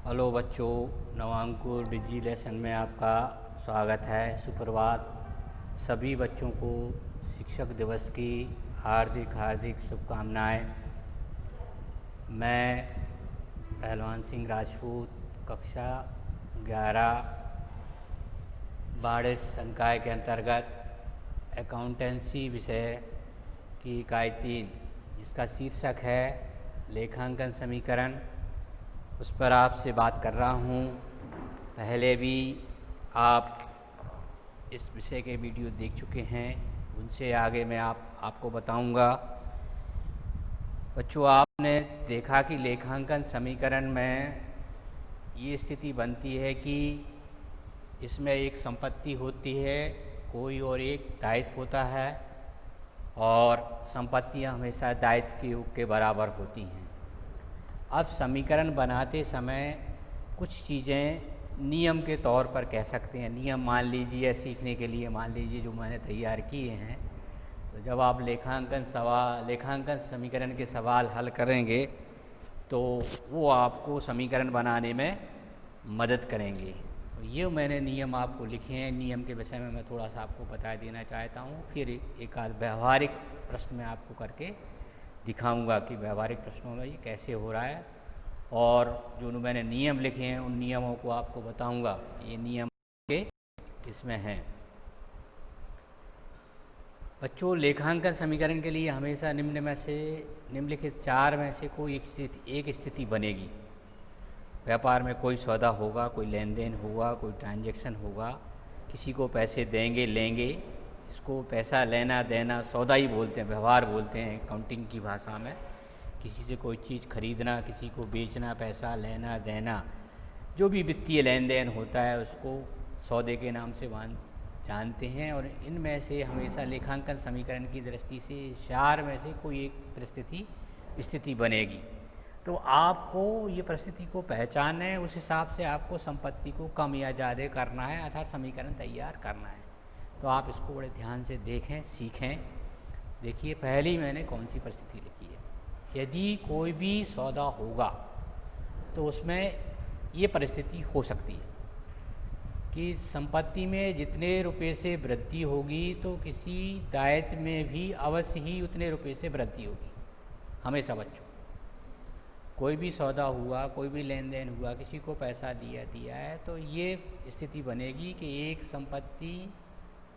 Hello बच्चों, नवांकुर डिजी lesson में आपका स्वागत है। सुप्रभात। सभी बच्चों को शिक्षक दिवस की हार्दिक हार्दिक शुभकामनाएं। मैं पहलवान सिंह राजपूत, कक्षा 11 बाड़े संकाय के अंतर्गत अकाउंटेंसी विषय की इकाई 3, जिसका शीर्षक है लेखांकन समीकरण, उस पर आपसे बात कर रहा हूँ। पहले भी आप इस विषय के वीडियो देख चुके हैं, उनसे आगे मैं आपको बताऊंगा। बच्चों, आपने देखा कि लेखांकन समीकरण में ये स्थिति बनती है कि इसमें एक संपत्ति होती है, कोई और एक दायित्व होता है, और संपत्तियां हमेशा दायित्व के योग के बराबर होती हैं। अब समीकरण बनाते समय कुछ चीज़ें नियम के तौर पर कह सकते हैं। नियम मान लीजिए, सीखने के लिए मान लीजिए जो मैंने तैयार किए हैं। तो जब आप लेखांकन समीकरण के सवाल हल करेंगे तो वो आपको समीकरण बनाने में मदद करेंगे। तो ये मैंने नियम आपको लिखे हैं। नियम के विषय में मैं थोड़ा सा आपको बता देना चाहता हूँ। फिर एक आध व्यवहारिक प्रश्न में आपको करके दिखाऊंगा कि व्यवहारिक प्रश्नों में ये कैसे हो रहा है, और जो मैंने नियम लिखे हैं उन नियमों को आपको बताऊंगा। ये नियम के इसमें हैं। बच्चों, लेखांकन समीकरण के लिए हमेशा निम्नलिखित 4 में से कोई एक स्थिति बनेगी। व्यापार में कोई सौदा होगा, कोई लेन देन होगा, कोई ट्रांजैक्शन होगा, किसी को पैसे देंगे लेंगे। इसको पैसा लेना देना सौदा ही बोलते हैं, व्यवहार बोलते हैं अकाउंटिंग की भाषा में। किसी से कोई चीज़ खरीदना, किसी को बेचना, पैसा लेना देना, जो भी वित्तीय लेन देन होता है उसको सौदे के नाम से जानते हैं। और इनमें से हमेशा लेखांकन समीकरण की दृष्टि से 4 में से कोई एक स्थिति बनेगी। तो आपको ये परिस्थिति को पहचानना है, उस हिसाब से आपको संपत्ति को कम या ज़्यादा करना है, अर्थात समीकरण तैयार करना है। तो आप इसको बड़े ध्यान से देखें, सीखें। देखिए, पहली मैंने कौन सी परिस्थिति लिखी है। यदि कोई भी सौदा होगा तो उसमें ये परिस्थिति हो सकती है कि संपत्ति में जितने रुपए से वृद्धि होगी तो किसी दायित्व में भी अवश्य ही उतने रुपए से वृद्धि होगी। हमेशा बच्चों, कोई भी सौदा हुआ, कोई भी लेन देन हुआ, किसी को पैसा दिया है, तो ये स्थिति बनेगी कि एक संपत्ति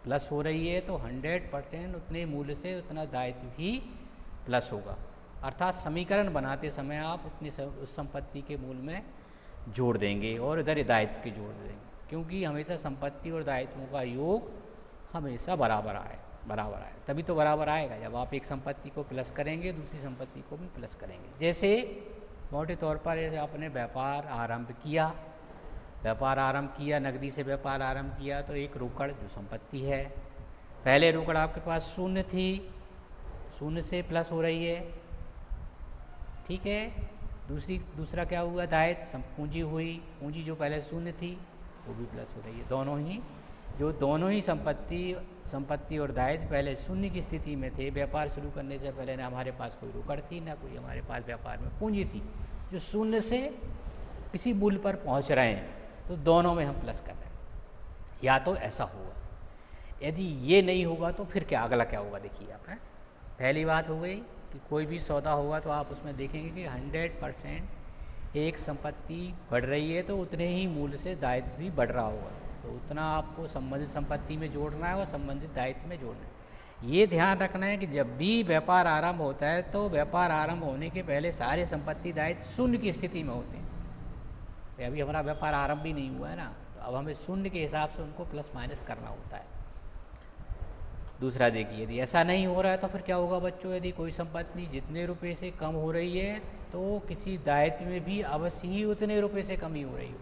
प्लस हो रही है तो 100% उतने मूल्य से उतना दायित्व भी प्लस होगा। अर्थात समीकरण बनाते समय आप उतनी उस संपत्ति के मूल्य में जोड़ देंगे और इधर दायित्व के जोड़ देंगे, क्योंकि हमेशा संपत्ति और दायित्वों का योग हमेशा बराबर आए। तभी तो बराबर आएगा जब आप एक संपत्ति को प्लस करेंगे, दूसरी संपत्ति को भी प्लस करेंगे। जैसे मोटे तौर पर जैसे आपने व्यापार आरंभ किया, नकदी से व्यापार आरंभ किया, तो एक रोकड़ जो संपत्ति है, पहले रोकड़ आपके पास 0 थी, 0 से प्लस हो रही है, ठीक है। दूसरा क्या हुआ, दायित्व पूंजी हुई, पूंजी जो पहले 0 थी वो भी प्लस हो रही है। दोनों ही संपत्ति और दायित्व पहले 0 की स्थिति में थे। व्यापार शुरू करने से पहले ना हमारे पास कोई रोकड़ थी, ना कोई हमारे पास व्यापार में पूंजी थी, जो 0 से किसी मूल्य पर पहुंच रहे हैं, तो दोनों में हम प्लस कर रहे हैं। या तो ऐसा होगा। यदि ये नहीं होगा तो फिर अगला क्या होगा, देखिए आप। पहली बात हो गई कि कोई भी सौदा होगा तो आप उसमें देखेंगे कि 100% एक संपत्ति बढ़ रही है तो उतने ही मूल्य से दायित्व भी बढ़ रहा होगा, तो उतना आपको संबंधित संपत्ति में जोड़ना है और संबंधित दायित्व में जोड़ना है। ये ध्यान रखना है कि जब भी व्यापार आरंभ होता है तो व्यापार आरंभ होने के पहले सारे संपत्ति दायित्व 0 की स्थिति में होते हैं। अभी हमारा व्यापार आरंभ भी नहीं हुआ है ना, तो अब हमें 0 के हिसाब से उनको प्लस माइनस करना होता है। दूसरा देखिए, यदि ऐसा नहीं हो रहा है तो फिर क्या होगा बच्चों, यदि कोई संपत्ति जितने रुपए से कम हो रही है तो किसी दायित्व में भी अवश्य ही उतने रुपए से कम ही हो रही हो।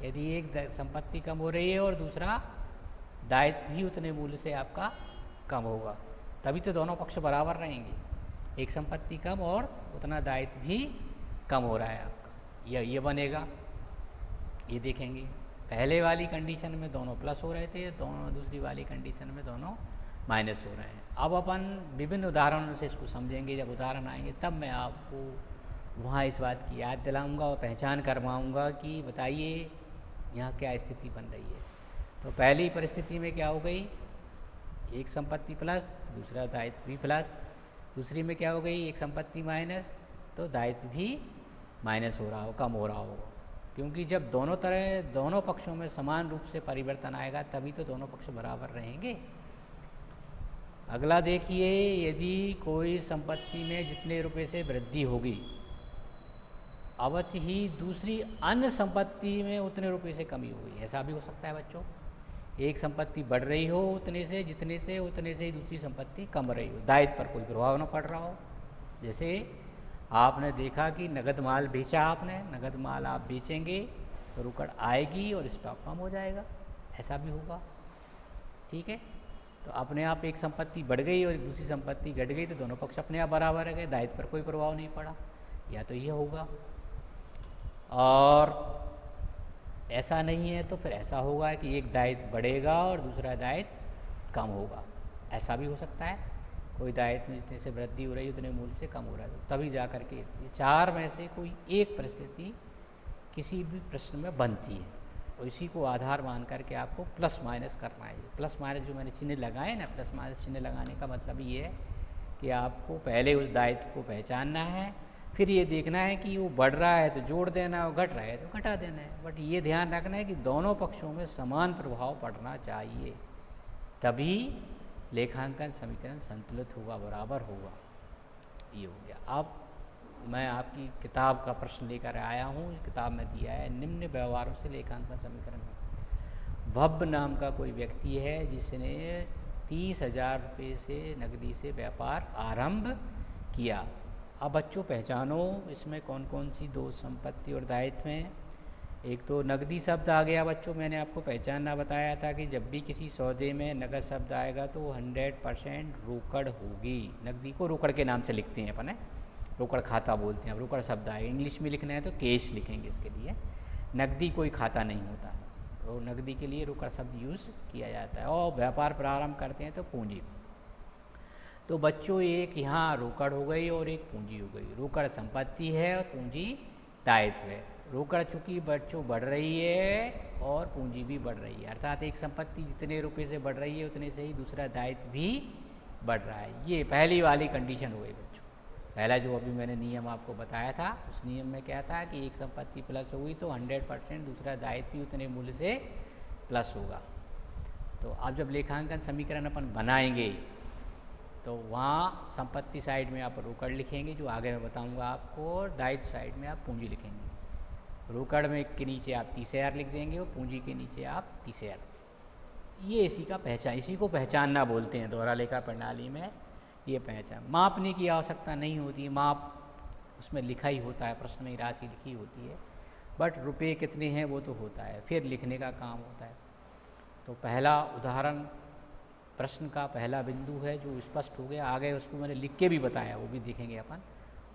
यदि एक संपत्ति कम हो रही है और दूसरा दायित्व भी उतने मूल्य से आपका कम होगा, तभी तो दोनों पक्ष बराबर रहेंगे। एक संपत्ति कम और उतना दायित्व भी कम हो रहा है आपका, ये बनेगा। ये देखेंगे, पहले वाली कंडीशन में दोनों प्लस हो रहे थे, दूसरी वाली कंडीशन में दोनों माइनस हो रहे हैं। अब अपन विभिन्न उदाहरणों से इसको समझेंगे। जब उदाहरण आएंगे तब मैं आपको वहाँ इस बात की याद दिलाऊंगा और पहचान करवाऊंगा कि बताइए यहाँ क्या स्थिति बन रही है। तो पहली परिस्थिति में क्या हो गई, एक संपत्ति प्लस दूसरा दायित्व भी प्लस, दूसरी में क्या हो गई, एक संपत्ति माइनस तो दायित्व भी माइनस हो रहा हो, कम हो रहा हो, क्योंकि जब दोनों पक्षों में समान रूप से परिवर्तन आएगा तभी तो दोनों पक्ष बराबर रहेंगे। अगला देखिए, यदि कोई संपत्ति में जितने रुपए से वृद्धि होगी अवश्य ही दूसरी अन्य संपत्ति में उतने रुपए से कमी होगी। ऐसा भी हो सकता है बच्चों, एक संपत्ति बढ़ रही हो उतने से ही दूसरी संपत्ति कम रही हो, दायित्व पर कोई प्रभाव न पड़ रहा हो। जैसे आपने देखा कि नगद माल बेचा, आपने नगद माल आप बेचेंगे तो रोकड़ आएगी और स्टॉक कम हो जाएगा, ऐसा भी होगा। ठीक है, तो अपने आप एक संपत्ति बढ़ गई और दूसरी संपत्ति घट गई तो दोनों पक्ष अपने आप बराबर रह गए, दायित्व पर कोई प्रभाव नहीं पड़ा, या तो ये होगा। और ऐसा नहीं है तो फिर ऐसा होगा कि एक दायित्व बढ़ेगा और दूसरा दायित्व कम होगा, ऐसा भी हो सकता है। कोई दायित्व में जितने से वृद्धि हो रही है उतने मूल्य से कम हो रहा है, तो तभी जा करके ये चार में से कोई एक परिस्थिति किसी भी प्रश्न में बनती है और इसी को आधार मान करके आपको प्लस माइनस करना है। प्लस माइनस जो मैंने चिन्ह लगाए ना, प्लस माइनस चिन्ह लगाने का मतलब ये है कि आपको पहले उस दायित्व को पहचानना है, फिर ये देखना है कि वो बढ़ रहा है तो जोड़ देना है और घट रहा है तो घटा देना है। बट ये ध्यान रखना है कि दोनों पक्षों में समान प्रभाव पड़ना चाहिए, तभी लेखांकन समीकरण संतुलित होगा, बराबर होगा। ये हो गया। अब मैं आपकी किताब का प्रश्न लेकर आया हूँ। किताब में दिया है, निम्न व्यवहारों से लेखांकन समीकरण। भव्य नाम का कोई व्यक्ति है जिसने 30,000 रुपये से नकदी से व्यापार आरंभ किया। अब बच्चों पहचानो इसमें कौन कौन सी दो संपत्ति और दायित्व हैं। एक तो नकदी शब्द आ गया बच्चों, मैंने आपको पहचानना बताया था कि जब भी किसी सौदे में नकद शब्द आएगा तो 100% रोकड़ होगी। नकदी को रोकड़ के नाम से लिखते हैं अपन, रोकड़ खाता बोलते हैं। अब रोकड़ शब्द आएगा, इंग्लिश में लिखना है तो कैश लिखेंगे इसके लिए। नकदी कोई खाता नहीं होता, तो नकदी के लिए रोकड़ शब्द यूज़ किया जाता है। और व्यापार प्रारंभ करते हैं तो पूंजी। तो बच्चों एक यहाँ रोकड़ हो गई और एक पूंजी हो गई। रोकड़ संपत्ति है और पूंजी दायित्व है। रोकड़ चूँकि बच्चों बढ़ रही है और पूंजी भी बढ़ रही है, अर्थात एक संपत्ति जितने रुपए से बढ़ रही है उतने से ही दूसरा दायित्व भी बढ़ रहा है। ये पहली वाली कंडीशन हो गई बच्चों। पहला जो अभी मैंने नियम आपको बताया था, उस नियम में क्या था कि एक संपत्ति प्लस होगी तो 100% दूसरा दायित्व भी उतने मूल्य से प्लस होगा। तो अब जब लेखांकन समीकरण अपन बनाएंगे तो वहाँ संपत्ति साइड में आप रोकड़ लिखेंगे, जो आगे मैं बताऊंगा आपको, और दायित्व साइड में आप पूंजी लिखेंगे। रोकड़ में के नीचे आप 30,000 लिख देंगे और पूंजी के नीचे आप 30,000। ये इसी को पहचानना बोलते हैं दोहरा लेखा प्रणाली में। ये पहचान, मापने की आवश्यकता नहीं होती है, माप उसमें लिखा ही होता है, प्रश्न में राशि लिखी होती है, बट रुपये कितने हैं वो तो होता है, फिर लिखने का काम होता है। तो पहला उदाहरण प्रश्न का पहला बिंदु है जो स्पष्ट हो गया। आगे उसको मैंने लिख के भी बताया, वो भी देखेंगे अपन,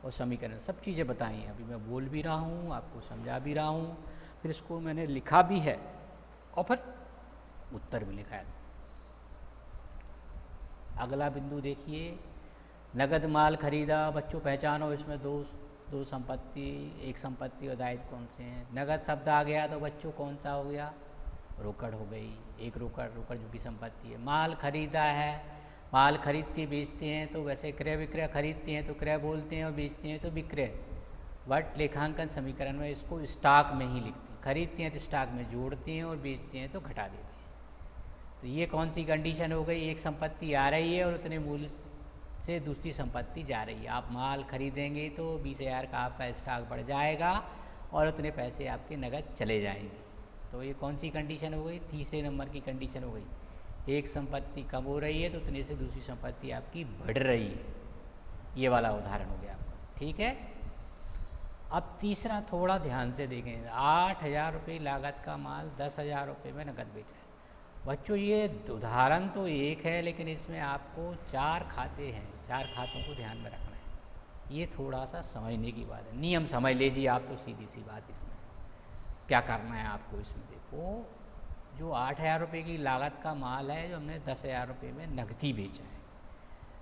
और समीकरण सब चीज़ें बताई हैं। अभी मैं बोल भी रहा हूँ, आपको समझा भी रहा हूँ, फिर इसको मैंने लिखा भी है और फिर उत्तर भी लिखा है। अगला बिंदु देखिए, नगद माल खरीदा। बच्चों पहचानो इसमें दो संपत्ति, एक संपत्ति और दायित्व कौन से हैं। नगद शब्द आ गया तो बच्चों कौन सा हो गया, रोकड़ हो गई। एक रोकड़ जो की संपत्ति है। माल खरीदा है, माल खरीदते बेचते हैं तो वैसे क्रय विक्रय, खरीदते हैं तो क्रय बोलते हैं और बेचते हैं तो विक्रय। बट लेखांकन समीकरण में इसको स्टॉक में ही लिखते हैं। खरीदते हैं तो स्टॉक में जोड़ते हैं और बेचते हैं तो घटा देते हैं। तो ये कौन सी कंडीशन हो गई, एक संपत्ति आ रही है और उतने मूल्य से दूसरी संपत्ति जा रही है। आप माल खरीदेंगे तो 20,000 का आपका स्टॉक बढ़ जाएगा और उतने पैसे आपके नगद चले जाएंगे। तो ये कौन सी कंडीशन हो गई, तीसरे नंबर की कंडीशन हो गई। एक संपत्ति कम हो रही है तो उतने से दूसरी संपत्ति आपकी बढ़ रही है। ये वाला उदाहरण हो गया आपका, ठीक है। अब तीसरा थोड़ा ध्यान से देखें। 8,000 रुपये लागत का माल 10,000 रुपये में नकद बेचा है। बच्चों ये उदाहरण तो एक है, लेकिन इसमें आपको 4 खाते हैं, 4 खातों को ध्यान में रखना है। ये थोड़ा सा समझने की बात है। नियम समझ लीजिए आप, तो सीधी सी बात इसमें क्या करना है आपको। इसमें देखो, जो 8,000 रुपये की लागत का माल है, जो हमने 10,000 रुपये में नकदी बेचा है,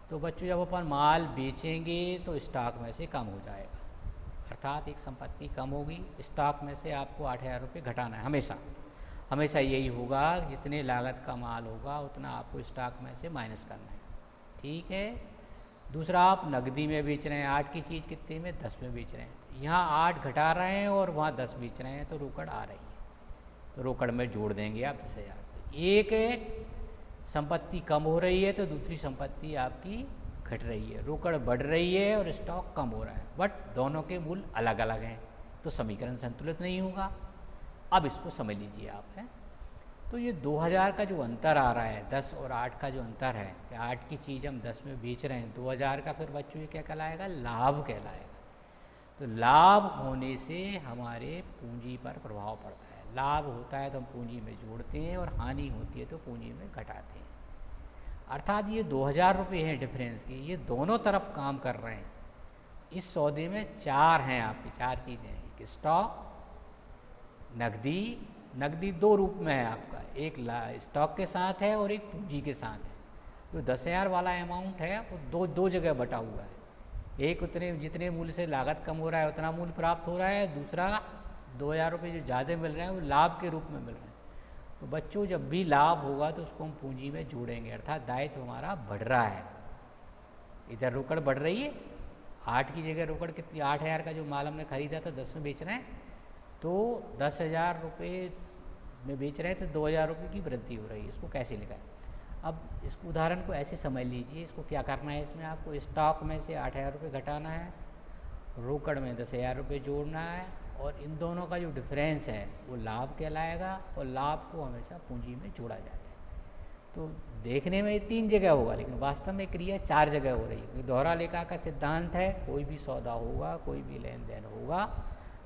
तो बच्चों जब अपन माल बेचेंगे तो स्टॉक में से कम हो जाएगा। अर्थात एक संपत्ति कम होगी, स्टॉक में से आपको 8,000 रुपये घटाना है। हमेशा हमेशा यही होगा, जितने लागत का माल होगा उतना आपको स्टॉक में से माइनस करना है। ठीक है। दूसरा, आप नकदी में बेच रहे हैं, 8 की चीज़ कितने में, 10 में बेच रहे हैं, तो यहाँ 8 घटा रहे हैं और वहाँ 10 बेच रहे हैं, तो रोकड़ आ रही है, तो रोकड़ में जोड़ देंगे आप 10,000। तो एक संपत्ति कम हो रही है तो दूसरी संपत्ति आपकी घट रही है, रोकड़ बढ़ रही है और स्टॉक कम हो रहा है, बट दोनों के मूल अलग अलग हैं, तो समीकरण संतुलित नहीं होगा। अब इसको समझ लीजिए आप, है तो ये 2000 का जो अंतर आ रहा है, 10 और 8 का जो अंतर है, 8 की चीज़ हम 10 में बेच रहे हैं, 2000 का फिर बच्चों ये क्या कहलाएगा, लाभ कहलाएगा। तो लाभ होने से हमारे पूंजी पर प्रभाव पड़ता है। लाभ होता है तो हम पूंजी में जोड़ते हैं और हानि होती है तो पूंजी में घटाते हैं। अर्थात ये 2000 रुपये हैं डिफरेंस की, ये दोनों तरफ काम कर रहे हैं। इस सौदे में 4 हैं आपकी, 4 चीज़ें हैं, एक स्टॉक, नकदी 2 रूप में है आपका, एक स्टॉक के साथ है और एक पूंजी के साथ है। जो 10,000 वाला अमाउंट है वो दो जगह बटा हुआ है, एक उतने जितने मूल्य से लागत कम हो रहा है उतना मूल्य प्राप्त हो रहा है, दूसरा 2,000 रुपये जो ज़्यादा मिल रहे हैं वो लाभ के रूप में मिल रहे हैं। तो बच्चों जब भी लाभ होगा तो उसको हम पूंजी में जोड़ेंगे, अर्थात दायित्व हमारा बढ़ रहा है। इधर रोकड़ बढ़ रही है, 8 की जगह रोकड़ कितनी, 8,000 का जो माल हमने खरीदा था 10 में बेच रहे हैं, तो 10,000 रुपये में बेच रहे हैं तो 2,000 रुपये की वृद्धि हो रही है। इसको कैसे लिखा है, अब इस उदाहरण को ऐसे समझ लीजिए। इसको क्या करना है, इसमें आपको स्टॉक में से 8,000 रुपये घटाना है, रोकड़ में 10,000 रुपये जोड़ना है, और इन दोनों का जो डिफरेंस है वो लाभ कहलाएगा, और लाभ को हमेशा पूंजी में जोड़ा जाता है। तो देखने में 3 जगह होगा, लेकिन वास्तव में क्रिया 4 जगह हो रही है। दोहरा लेखा का सिद्धांत है, कोई भी सौदा होगा, कोई भी लेन देन होगा,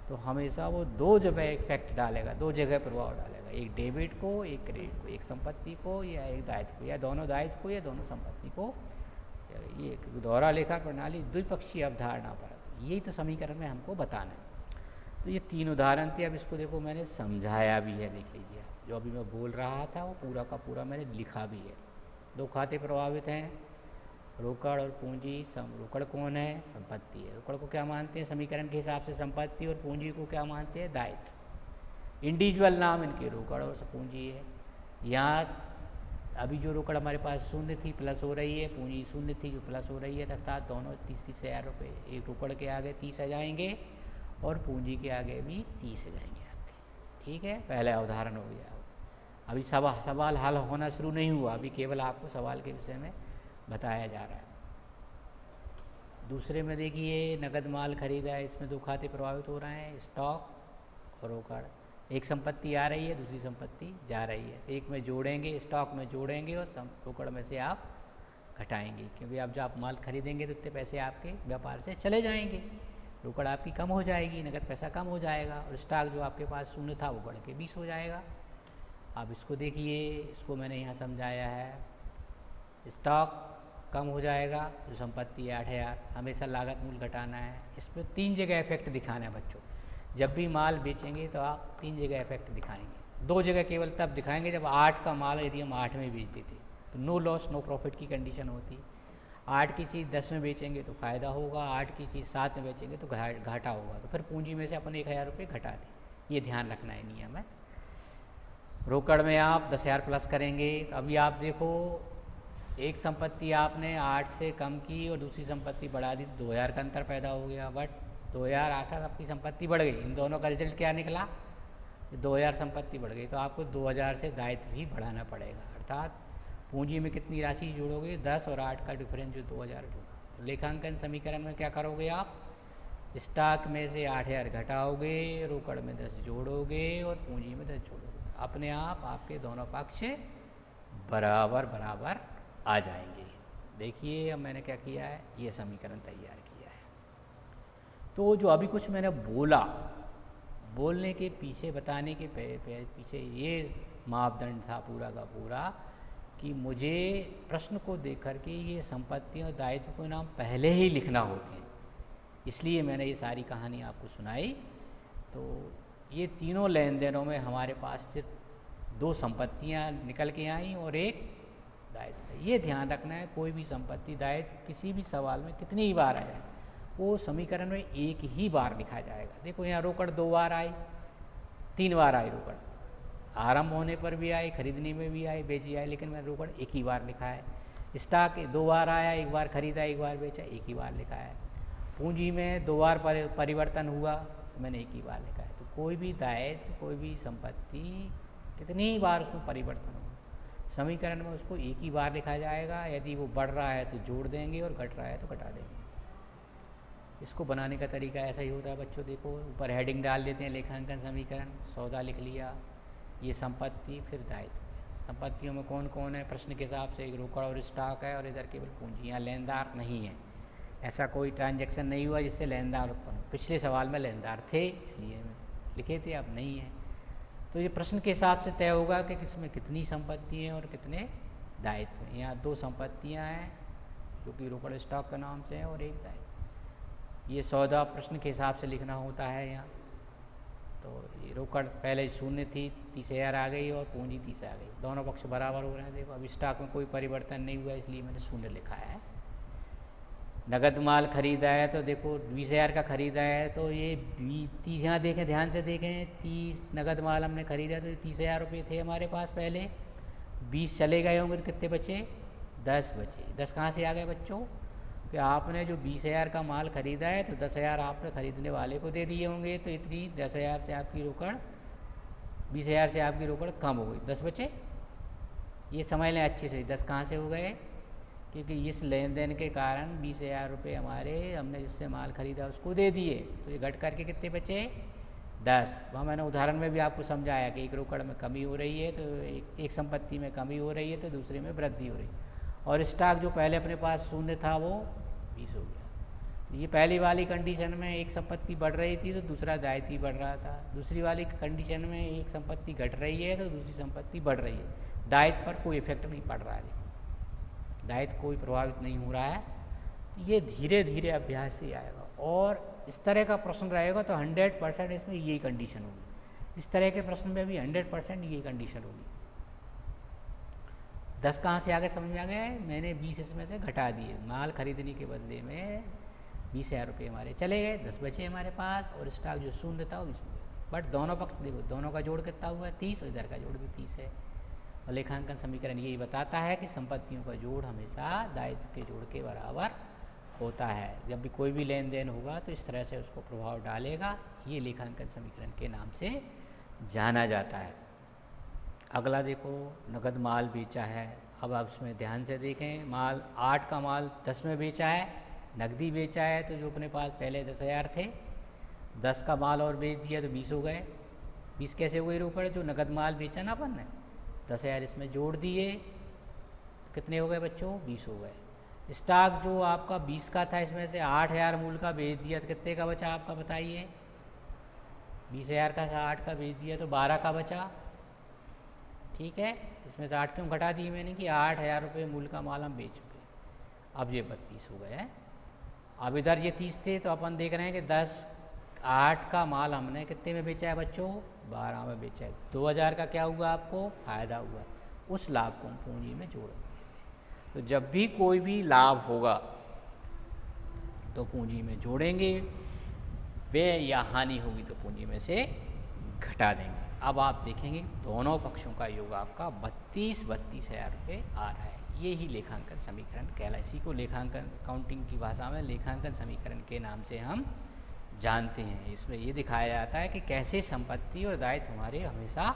तो हमेशा वो 2 जगह इफेक्ट डालेगा, 2 जगह प्रभाव डालेगा, एक डेबिट को, एक क्रेडिट को, एक संपत्ति को या एक दायित्व को, या दोनों दायित्व को या दोनों संपत्ति को। ये दोहरा लेखा प्रणाली द्विपक्षीय अवधारणा पर, यही तो समीकरण में हमको बताना है। तो ये 3 उदाहरण थे। अब इसको देखो मैंने समझाया भी है, देख लीजिए, जो अभी मैं बोल रहा था वो पूरा का पूरा मैंने लिखा भी है। 2 खाते प्रभावित हैं, रोकड़ और पूंजी। रोकड़ कौन है, संपत्ति है। रोकड़ को क्या मानते हैं समीकरण के हिसाब से, संपत्ति, और पूंजी को क्या मानते हैं, दायित्व। इंडिविजुअल नाम इनके रोकड़ और पूंजी है। यहाँ अभी जो रोकड़ हमारे पास 0 थी प्लस हो रही है, पूंजी 0 थी जो प्लस हो रही है, अर्थात दोनों 30,000 रुपये, एक रोकड़ के आगे 30 आ जाएंगे और पूंजी के आगे भी 30 आ जाएंगे आपके। ठीक है, पहला उदाहरण हो गया। अभी सवाल हल होना शुरू नहीं हुआ, अभी केवल आपको सवाल के विषय में बताया जा रहा है। दूसरे में देखिए, नगद माल खरीदा है, इसमें 2 खाते प्रभावित हो रहे हैं, स्टॉक और रोकड़। एक संपत्ति आ रही है, दूसरी संपत्ति जा रही है। एक में जोड़ेंगे, स्टॉक में जोड़ेंगे और रोकड़ में से आप घटाएंगे, क्योंकि अब जब आप माल खरीदेंगे तो इतने पैसे आपके व्यापार से चले जाएंगे, रोकड़ आपकी कम हो जाएगी, नगद पैसा कम हो जाएगा, और स्टॉक जो आपके पास 0 था वो बढ़ के 20 हो जाएगा। अब इसको देखिए, इसको मैंने यहाँ समझाया है, स्टॉक कम हो जाएगा, जो संपत्ति है 8,000, हमेशा लागत मूल्य घटाना है। इसमें 3 जगह इफेक्ट दिखाना है बच्चों। जब भी माल बेचेंगे तो आप 3 जगह इफेक्ट दिखाएंगे, 2 जगह केवल तब दिखाएंगे जब 8 का माल यदि हम 8 में बेच देते तो नो लॉस नो प्रॉफिट की कंडीशन होती। 8 की चीज़ 10 में बेचेंगे तो फ़ायदा होगा, 8 की चीज़ 7 में बेचेंगे तो घाटा होगा, तो फिर पूंजी में से अपन 1,000 रुपये घटा दें। ये ध्यान रखना है, नियम है। रोकड़ में आप 10,000 प्लस करेंगे, तो अभी आप देखो, एक संपत्ति आपने 8 से कम की और दूसरी संपत्ति बढ़ा दी, तो 2,000 का अंतर पैदा हो गया, बट 2,000 8 आपकी संपत्ति बढ़ गई। इन दोनों का रिजल्ट क्या निकला, 2,000 संपत्ति बढ़ गई, तो आपको 2,000 से दायित्व भी बढ़ाना पड़ेगा। अर्थात पूंजी में कितनी राशि जोड़ोगे, 10 और 8 का डिफरेंस जो 2,000 जोड़ा। तो लेखांकन समीकरण में क्या करोगे आप, स्टॉक में से 8,000 घटाओगे, रोकड़ में 10 जोड़ोगे और पूंजी में 10 जोड़ोगे, अपने आप आपके दोनों पक्ष बराबर बराबर आ जाएंगे। देखिए अब मैंने क्या किया है, ये समीकरण तैयार किया है। तो जो अभी कुछ मैंने बोलने के पीछे, बताने के पीछे ये मापदंड था पूरा का पूरा, कि मुझे प्रश्न को देख कर के ये संपत्तियों और दायित्व को नाम पहले ही लिखना होते हैं, इसलिए मैंने ये सारी कहानी आपको सुनाई। तो ये तीनों लेन देनों में हमारे पास सिर्फ 2 संपत्तियाँ निकल के आईं और एक दायित्व। ये ध्यान रखना है, कोई भी संपत्ति दायित्व किसी भी सवाल में कितनी ही बार आ जाए, वो समीकरण में एक ही बार लिखा जाएगा। देखो यहाँ रोकड़ 2 बार आई, 3 बार आई रोकड़, आरंभ होने पर भी आई, खरीदने में भी आई, बेची आई, लेकिन मैंने रोकड़ एक ही बार लिखा है। स्टॉक 2 बार आया, एक बार खरीदा, एक बार बेचा, एक ही बार लिखा है। पूंजी में 2 बार परिवर्तन हुआ तो मैंने एक ही बार लिखा है। तो कोई भी दायित्व, कोई भी संपत्ति कितनी ही बार उसमें परिवर्तन हो, समीकरण में उसको एक ही बार लिखा जाएगा। यदि वो बढ़ रहा है तो जोड़ देंगे और घट रहा है तो घटा देंगे। इसको बनाने का तरीका ऐसा ही होता है बच्चों। देखो ऊपर हेडिंग डाल देते हैं लेखांकन समीकरण, सौदा लिख लिया, ये संपत्ति, फिर दायित्व। संपत्तियों में कौन कौन है प्रश्न के हिसाब से, एक रोकड़ और स्टॉक है, और इधर केवल पूंजी। यहाँ लेनदार नहीं है, ऐसा कोई ट्रांजैक्शन नहीं हुआ जिससे लेनदार उत्पन्न हो। पिछले सवाल में लेनदार थे इसलिए मैं लिखे थे, अब नहीं है। तो ये प्रश्न के हिसाब से तय होगा कि किसमें कितनी संपत्ति हैं और कितने दायित्व हैं। यहाँ 2 संपत्तियाँ हैं जो कि रोकड़ स्टॉक के नाम से है, और एक दायित्व। ये सौदा प्रश्न के हिसाब से लिखना होता है यहाँ। तो ये रोकड़ पहले 0 थी, 30,000 आ गई, और पूंजी 30 आ गई, दोनों पक्ष बराबर हो रहे हैं। देखो अब स्टॉक में कोई परिवर्तन नहीं हुआ इसलिए मैंने 0 लिखा है। नगद माल खरीदा है तो देखो 20,000 का खरीदा है, तो ये 30, यहाँ देखें, ध्यान से देखें, 30 नगद माल हमने खरीदा तो 30,000 रुपये थे हमारे पास पहले। 20 चले गए होंगे तो कितने बचे? 10 बचे। 10 कहाँ से आ गए बच्चों? कि आपने जो 20,000 का माल खरीदा है तो 10,000 आपने खरीदने वाले को दे दिए होंगे, तो इतनी 10,000 से आपकी रोकड़, 20,000 से आपकी रोकड़ कम हो गई, 10 बचे। ये समझ लें अच्छे से, 10 कहाँ से हो गए? क्योंकि इस लेन देन के कारण 20,000 रुपये हमारे, हमने जिससे माल खरीदा उसको दे दिए, तो ये घट करके कितने बचे? 10। वहाँ मैंने उदाहरण में भी आपको समझाया कि एक रोकड़ में कमी हो रही है तो एक संपत्ति में कमी हो रही है तो दूसरे में वृद्धि हो रही है, और स्टॉक जो पहले अपने पास 0 था वो 20 हो गया। ये पहली वाली कंडीशन में एक संपत्ति बढ़ रही थी तो दूसरा दायित्व बढ़ रहा था। दूसरी वाली कंडीशन में एक संपत्ति घट रही है तो दूसरी संपत्ति बढ़ रही है। दायित्व पर कोई इफेक्ट नहीं पड़ रहा है, दायित्व कोई प्रभावित नहीं हो रहा है। ये धीरे धीरे अभ्यास से आएगा, और इस तरह का प्रश्न रहेगा तो 100% इसमें यही कंडीशन होगी। इस तरह के प्रश्न में भी 100% यही कंडीशन होगी। 10 कहाँ से आगे समझ में आ गया है? मैंने 20 इसमें से घटा दिए, माल खरीदने के बदले में 20,000 रुपये हमारे चले गए, 10 बचे हमारे पास, और स्टॉक जो 0 था वो 20 हो गया। बट दोनों पक्ष देखो, दोनों का जोड़ कितना हुआ है? 30, और इधर का जोड़ भी 30 है। और लेखांकन समीकरण यही बताता है कि संपत्तियों का जोड़ हमेशा दायित्व के जोड़ के बराबर होता है। जब भी कोई भी लेन देन होगा तो इस तरह से उसको प्रभाव डालेगा। ये लेखांकन समीकरण के नाम से जाना जाता है। अगला देखो, नगद माल बेचा है। अब आप इसमें ध्यान से देखें, माल 8 का माल 10 में बेचा है, नकदी बेचा है, तो जो अपने पास पहले 10,000 थे, 10 का माल और बेच दिया तो 20 हो गए। 20 कैसे हुए रोकड़? जो नगद माल बेचा ना अपन ने, 10,000 इसमें जोड़ दिए तो कितने हो गए बच्चों? 20 हो गए। स्टॉक जो आपका 20 का था, इसमें से 8,000 मूल का बेच दिया तो कितने का बचा आपका बताइए? 20,000 का 8 का बेच दिया तो 12 का बचा। ठीक है, इसमें से 8 क्यों घटा दिए मैंने? कि 8,000 रुपये मूल का माल हम बेच चुके। अब ये 32 हो गए हैं। अब इधर ये 30 थे, तो अपन देख रहे हैं कि 8 का माल हमने कितने में बेचा है बच्चों? 12 में बेचा है। 2,000 का क्या हुआ? आपको फायदा हुआ। उस लाभ को हम पूंजी में जोड़ देंगे। तो जब भी कोई भी लाभ होगा तो पूंजी में जोड़ेंगे, व्यय या हानि होगी तो पूंजी में से घटा देंगे। अब आप देखेंगे दोनों पक्षों का योग आपका 32,000 रुपये आ रहा है। ये ही लेखांकन समीकरण कहलाए। इसी को लेखांकन, अकाउंटिंग की भाषा में लेखांकन समीकरण के नाम से हम जानते हैं। इसमें ये दिखाया जाता है कि कैसे संपत्ति और दायित्व हमारे हमेशा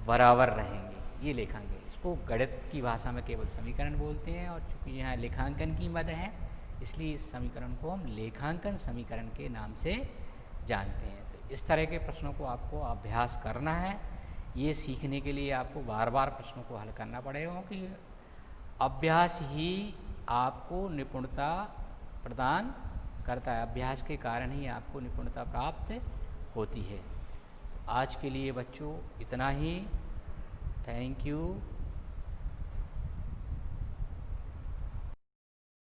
बराबर रहेंगे। ये लेखांकन, इसको गणित की भाषा में केवल समीकरण बोलते हैं, और चूंकि यहाँ लेखांकन की मद है इसलिए इस समीकरण को हम लेखांकन समीकरण के नाम से जानते हैं। तो इस तरह के प्रश्नों को आपको अभ्यास करना है। ये सीखने के लिए आपको बार बार प्रश्नों को हल करना पड़ेगा, क्योंकि अभ्यास ही आपको निपुणता प्रदान करता है। अभ्यास के कारण ही आपको निपुणता प्राप्त होती है। आज के लिए बच्चों इतना ही। Thank you.